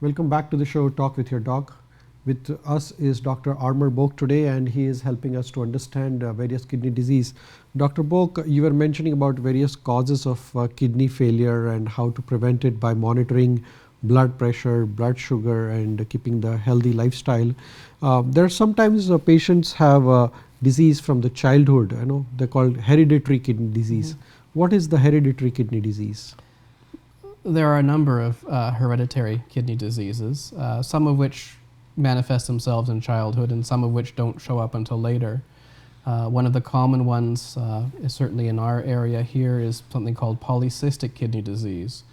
Welcome back to the show Talk with Your Doc. With us is Dr. Armour Boake today, and he is helping us to understand various kidney disease. Dr. Boake, you were mentioning about various causes of kidney failure and how to prevent it by monitoring blood pressure, blood sugar, and keeping the healthy lifestyle. There are sometimes patients have disease from the childhood. I know they're called hereditary kidney disease. What is the hereditary kidney disease? There are a number of hereditary kidney diseases, some of which manifest themselves in childhood and some of which don't show up until later. One of the common ones, is certainly in our area here, is something called polycystic kidney disease,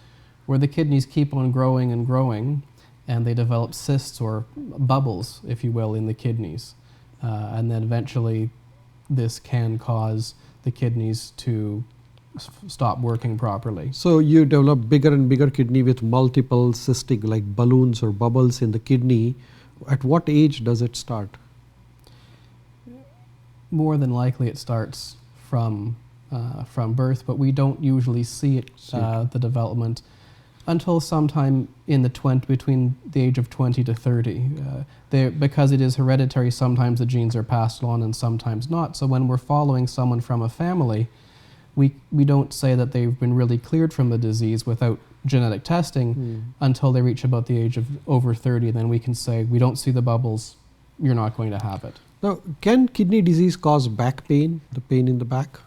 where the kidneys keep on growing and growing and they develop cysts or bubbles, if you will, in the kidneys. And then eventually this can cause the kidneys to stop working properly. So you develop bigger and bigger kidney with multiple cystic like balloons or bubbles in the kidney. At what age does it start? More than likely it starts from birth, but we don't usually see it, the development until sometime in the between the age of 20 to 30. Because it is hereditary, sometimes the genes are passed on and sometimes not. So when we're following someone from a family, we don't say that they've been really cleared from the disease without genetic testing until they reach about the age of over 30. Then we can say, we don't see the bubbles, you're not going to have it. Now, can kidney disease cause back pain, the pain in the back?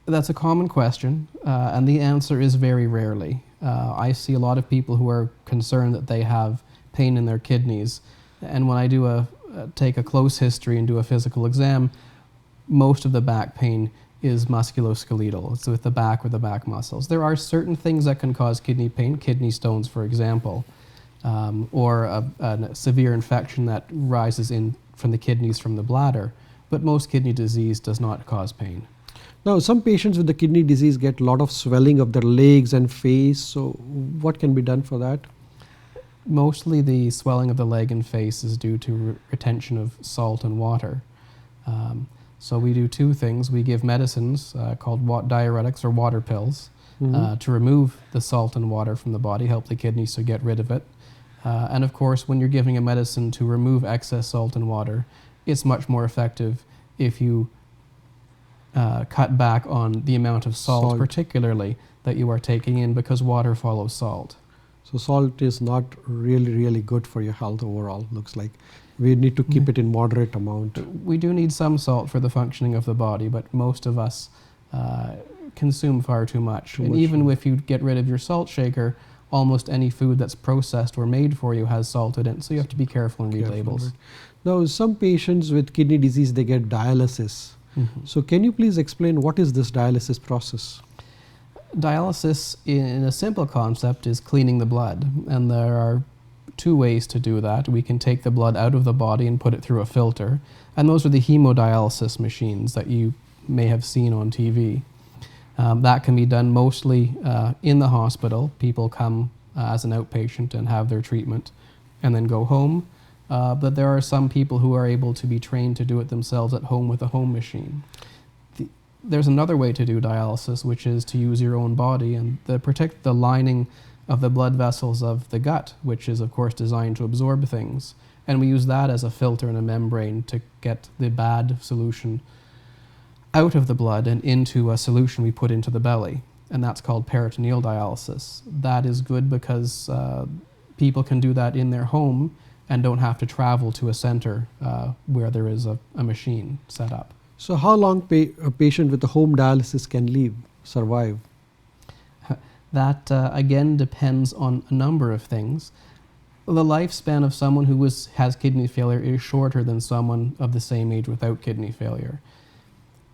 That's a common question, and the answer is very rarely. I see a lot of people who are concerned that they have pain in their kidneys, and when I do take a close history and do a physical exam, most of the back pain is musculoskeletal. It's with the back or the back muscles. There are certain things that can cause kidney pain, kidney stones, for example, or a severe infection that rises in from the kidneys from the bladder, but most kidney disease does not cause pain. Now, some patients with the kidney disease get a lot of swelling of their legs and face. So what can be done for that? Mostly the swelling of the leg and face is due to retention of salt and water. So we do two things. We give medicines called diuretics or water pills to remove the salt and water from the body, help the kidneys to get rid of it. And of course, when you're giving a medicine to remove excess salt and water, it's much more effective if you cut back on the amount of salt, particularly, that you are taking in, because water follows salt. So salt is not really good for your health overall, looks like. We need to keep it in moderate amount. We do need some salt for the functioning of the body, but most of us consume far too much. And even if you get rid of your salt shaker, almost any food that's processed or made for you has salt in it, so you have to be careful and read labels. Right. Now, some patients with kidney disease, they get dialysis. So can you please explain what is this dialysis process? Dialysis, in a simple concept, is cleaning the blood, and there are two ways to do that. We can take the blood out of the body and put it through a filter, and those are the hemodialysis machines that you may have seen on TV. That can be done mostly in the hospital. People come as an outpatient and have their treatment and then go home. But there are some people who are able to be trained to do it themselves at home with a home machine. There's another way to do dialysis, which is to use your own body and protect the lining of the blood vessels of the gut, which is of course designed to absorb things. And we use that as a filter and a membrane to get the bad solution out of the blood and into a solution we put into the belly. And that's called peritoneal dialysis. That is good because people can do that in their home and don't have to travel to a center where there is a machine set up. So how long a patient with a home dialysis can survive? That again depends on a number of things. The lifespan of someone who has kidney failure is shorter than someone of the same age without kidney failure.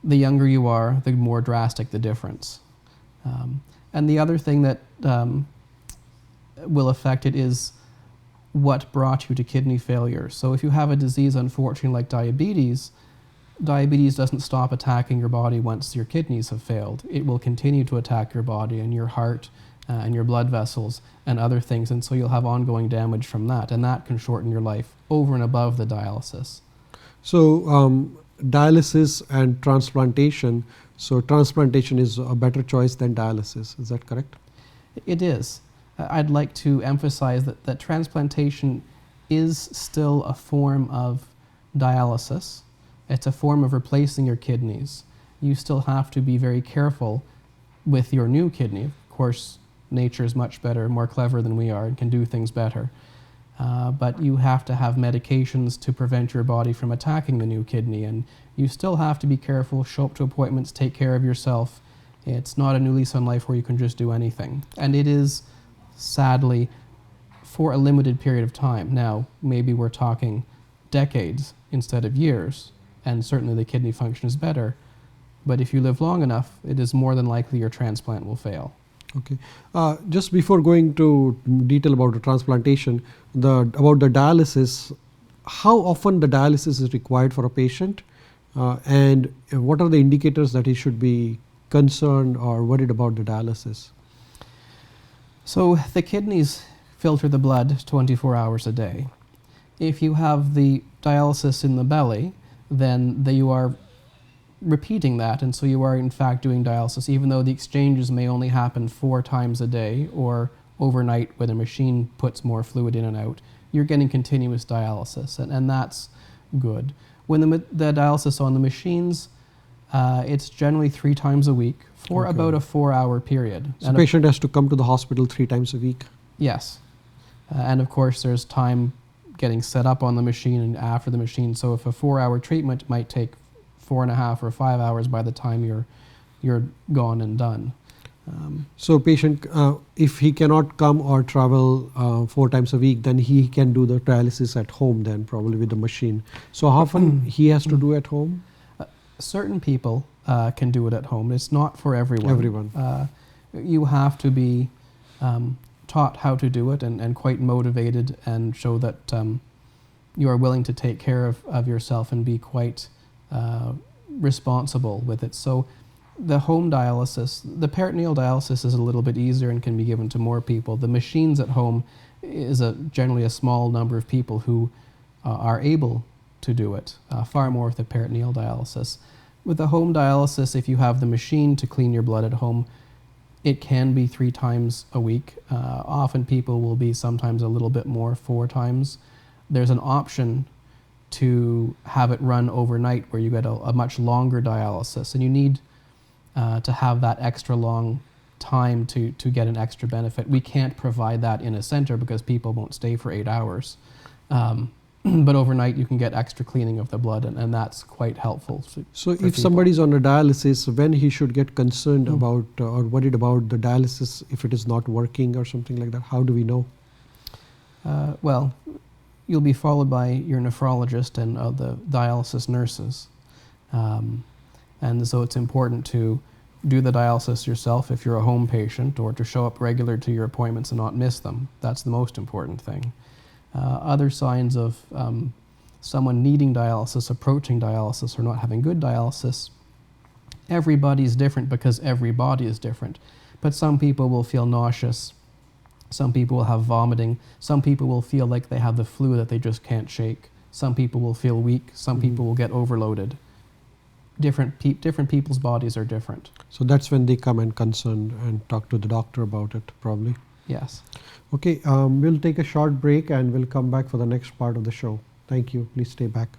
The younger you are, the more drastic the difference. And the other thing that will affect it is what brought you to kidney failure. So if you have a disease, unfortunately, like diabetes doesn't stop attacking your body once your kidneys have failed. It will continue to attack your body and your heart and your blood vessels and other things, and so you'll have ongoing damage from that, and that can shorten your life over and above the dialysis. So dialysis and transplantation, so transplantation is a better choice than dialysis, is that correct? It is. I'd like to emphasize that transplantation is still a form of dialysis. It's a form of replacing your kidneys. You still have to be very careful with your new kidney. Of course, nature is much better, more clever than we are, and can do things better. But you have to have medications to prevent your body from attacking the new kidney, and you still have to be careful, show up to appointments, take care of yourself. It's not a new lease on life where you can just do anything. And it is, sadly, for a limited period of time. Now, maybe we're talking decades instead of years, and certainly the kidney function is better. But if you live long enough, it is more than likely your transplant will fail. Okay. Just before going to detail about the transplantation, about the dialysis, how often the dialysis is required for a patient, and what are the indicators that he should be concerned or worried about the dialysis? So the kidneys filter the blood 24 hours a day. If you have the dialysis in the belly, then you are repeating that, and so you are in fact doing dialysis, even though the exchanges may only happen 4 times a day or overnight when a machine puts more fluid in and out. You're getting continuous dialysis, and that's good. When the dialysis on the machines, it's generally 3 times a week for about a 4-hour period. So the patient has to come to the hospital 3 times a week? Yes. And of course there's time getting set up on the machine and after the machine. So if a 4-hour treatment might take 4.5 or 5 hours by the time you're gone and done. So patient, if he cannot come or travel 4 times a week, then he can do the dialysis at home then, probably with the machine. So how often he has to do at home? Certain people can do it at home. It's not for everyone. Everyone. You have to be taught how to do it and quite motivated and show that you are willing to take care of yourself and be quite responsible with it. So the home dialysis, the peritoneal dialysis is a little bit easier and can be given to more people. The machines at home is generally a small number of people who are able to do it, far more with the peritoneal dialysis. With the home dialysis, if you have the machine to clean your blood at home, it can be 3 times a week. Often people will be sometimes a little bit more, 4 times. There's an option to have it run overnight where you get a much longer dialysis, and you need to have that extra long time to get an extra benefit. We can't provide that in a center because people won't stay for 8 hours. But overnight you can get extra cleaning of the blood, and that's quite helpful. So if somebody's on a dialysis, when he should get concerned about or worried about the dialysis if it is not working or something like that, how do we know? Well, you'll be followed by your nephrologist and the dialysis nurses. And so it's important to do the dialysis yourself if you're a home patient, or to show up regular to your appointments and not miss them. That's the most important thing. Other signs of someone needing dialysis, approaching dialysis, or not having good dialysis, everybody's different because every body is different. But some people will feel nauseous, some people will have vomiting, some people will feel like they have the flu that they just can't shake, some people will feel weak, some people will get overloaded. Different people's bodies are different. So that's when they come and concerned and talk to the doctor about it, probably. Yes. Okay, we'll take a short break and we'll come back for the next part of the show. Thank you. Please stay back.